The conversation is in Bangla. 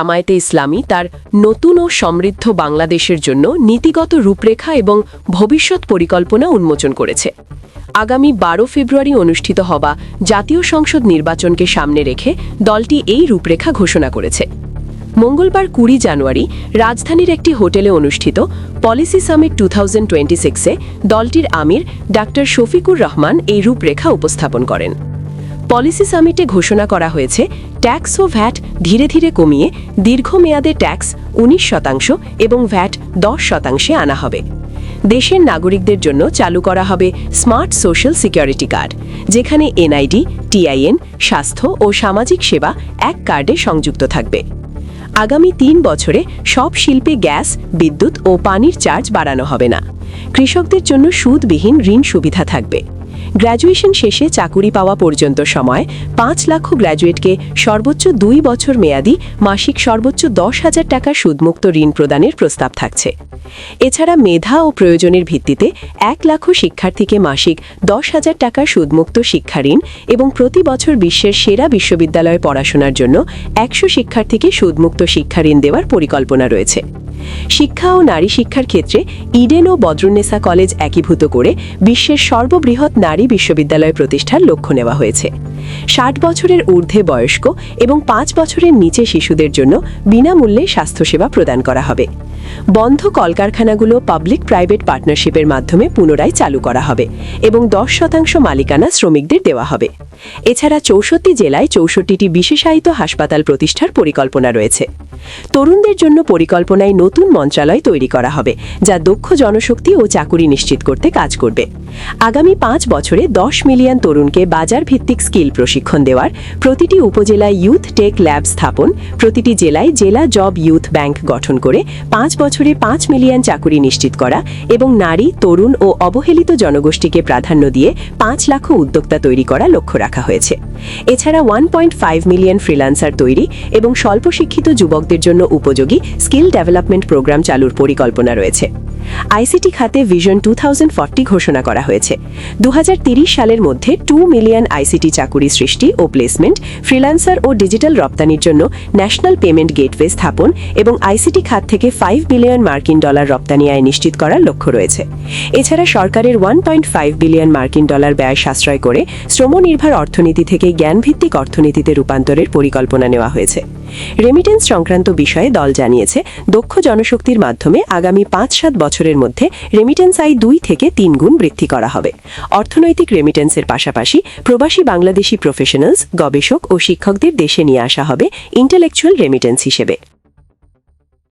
জামায়াতে ইসলামী তার নতুন ও সমৃদ্ধ বাংলাদেশের জন্য নীতিগত রূপরেখা এবং ভবিষ্যৎ পরিকল্পনা উন্মোচন করেছে। আগামী 12 ফেব্রুয়ারি অনুষ্ঠিত হওয়া জাতীয় সংসদ নির্বাচনকে সামনে রেখে দলটি এই রূপরেখা ঘোষণা করেছে। মঙ্গলবার 20 জানুয়ারি রাজধানীর একটি হোটেলে অনুষ্ঠিত পলিসি সামিট 2026-এ দলটির আমির ডাক্তার শফিকুর রহমান এই রূপরেখা উপস্থাপন করেন। পলিসি সামিটে ঘোষণা করা হয়েছে ট্যাক্স ও ভ্যাট ধীরে ধীরে কমিয়ে দীর্ঘমেয়াদে ট্যাক্স 19% এবং ভ্যাট 10%-এ আনা হবে। দেশের নাগরিকদের জন্য চালু করা হবে স্মার্ট সোশ্যাল সিকিউরিটি কার্ড, যেখানে এনআইডি, টিআইএন, স্বাস্থ্য ও সামাজিক সেবা এক কার্ডে সংযুক্ত থাকবে। আগামী 3 বছরে সব শিল্পে গ্যাস, বিদ্যুৎ ও পানির চার্জ বাড়ানো হবে না। কৃষকদের জন্য সুদবিহীন ঋণ সুবিধা থাকবে। গ্র্যাজুয়েশন শেষে চাকুরি পাওয়া পর্যন্ত সময় 5 লাখ গ্র্যাজুয়েটকে সর্বোচ্চ 2 বছর মেয়াদি মাসিক সর্বোচ্চ 10,000 টাকা সুদমুক্ত ঋণ প্রদানের প্রস্তাব থাকছে। এছাড়া মেধা ও প্রয়োজনের ভিত্তিতে 1 লাখ শিক্ষার্থীকে মাসিক 10,000 টাকা সুদমুক্ত শিক্ষা ঋণ এবং প্রতি বছর বিশ্বের সেরা বিশ্ববিদ্যালয়ে পড়াশোনার জন্য 100 শিক্ষার্থীকে সুদমুক্ত শিক্ষা ঋণ দেওয়ার পরিকল্পনা রয়েছে। শিক্ষা ও নারী শিক্ষার ক্ষেত্রে ইডেন ও বদরুন্নেসা কলেজ একীভূত করে বিশ্বের সর্ববৃহৎ নারী বিশ্ববিদ্যালয় প্রতিষ্ঠার লক্ষ্য নেওয়া হয়েছে। 60 বছরের ঊর্ধ্বে বয়স্ক এবং 5 বছরের নিচে শিশুদের জন্য বিনামূল্যে স্বাস্থ্যসেবা প্রদান করা হবে। বন্ধ কলকারখানাগুলো পাবলিক প্রাইভেট পার্টনারশিপের মাধ্যমে পুনরায় চালু করা হবে এবং 10% মালিকানা শ্রমিকদের দেওয়া হবে। এছাড়া 64 জেলায় 64টি বিশেষায়িত হাসপাতাল প্রতিষ্ঠার পরিকল্পনা রয়েছে। তরুণদের জন্য পরিকল্পনায় নতুন মন্ত্রণালয় তৈরি করা হবে, যা দক্ষ জনশক্তি ও চাকুরি নিশ্চিত করতে কাজ করবে। আগামী 5 বছরে 10 মিলিয়ন তরুণকে বাজার ভিত্তিক স্কিল প্রশিক্ষণ দেওয়ার, প্রতিটি উপজেলায় ইউথ টেক ল্যাব স্থাপন, প্রতিটি জেলায় জেলা জব ইউথ ব্যাংক গঠন করে 5 বছরে 5 মিলিয়ন চাকুরি নিশ্চিত করা এবং নারী, তরুণ ও অবহেলিত জনগোষ্ঠীকে প্রাধান্য দিয়ে 5 লাখ উদ্যোক্তা তৈরি করা লক্ষ্য রাখা হয়েছে। এছাড়া 1.5 মিলিয়ন ফ্রিল্যান্সার তৈরি এবং স্বল্প শিক্ষিত যুবকদের জন্য উপযোগী স্কিল ডেভেলপমেন্ট প্রোগ্রাম চালুর পরিকল্পনা রয়েছে। আইসিটি খাতে ভিশন 2040 ঘোষণা করা হয়েছে। 2030 সালের মধ্যে 2 মিলিয়ন আইসিটি চাকুরি সৃষ্টি ও প্লেসমেন্ট, ফ্রিল্যান্সার ও ডিজিটাল রপ্তানির জন্য ন্যাশনাল পেমেন্ট গেটওয়ে স্থাপন এবং আইসিটি খাত থেকে 5 বিলিয়ন মার্কিন ডলার রপ্তানি আয় নিশ্চিত করার লক্ষ্য রয়েছে। এছাড়া সরকারের 1.5 বিলিয়ন মার্কিন ডলার ব্যয় সাশ্রয় করে শ্রমনির্ভর অর্থনীতি থেকে জ্ঞানভিত্তিক অর্থনীতিতে রূপান্তরের পরিকল্পনা নেওয়া হয়েছে। রেমিটেন্স সংক্রান্ত বিষয়ে দল জানিয়েছে, দক্ষ জনশক্তির মাধ্যমে আগামী 5-7 বছরের মধ্যে রেমিটেন্স আয় 2 থেকে 3 গুণ বৃদ্ধি করা হবে। অর্থনৈতিক রেমিটেন্সের পাশাপাশি প্রবাসী বাংলাদেশি প্রফেশনালস, গবেষক ও শিক্ষকদের দেশে নিয়ে আসা হবে ইন্টেলেকচুয়াল রেমিটেন্স হিসেবে।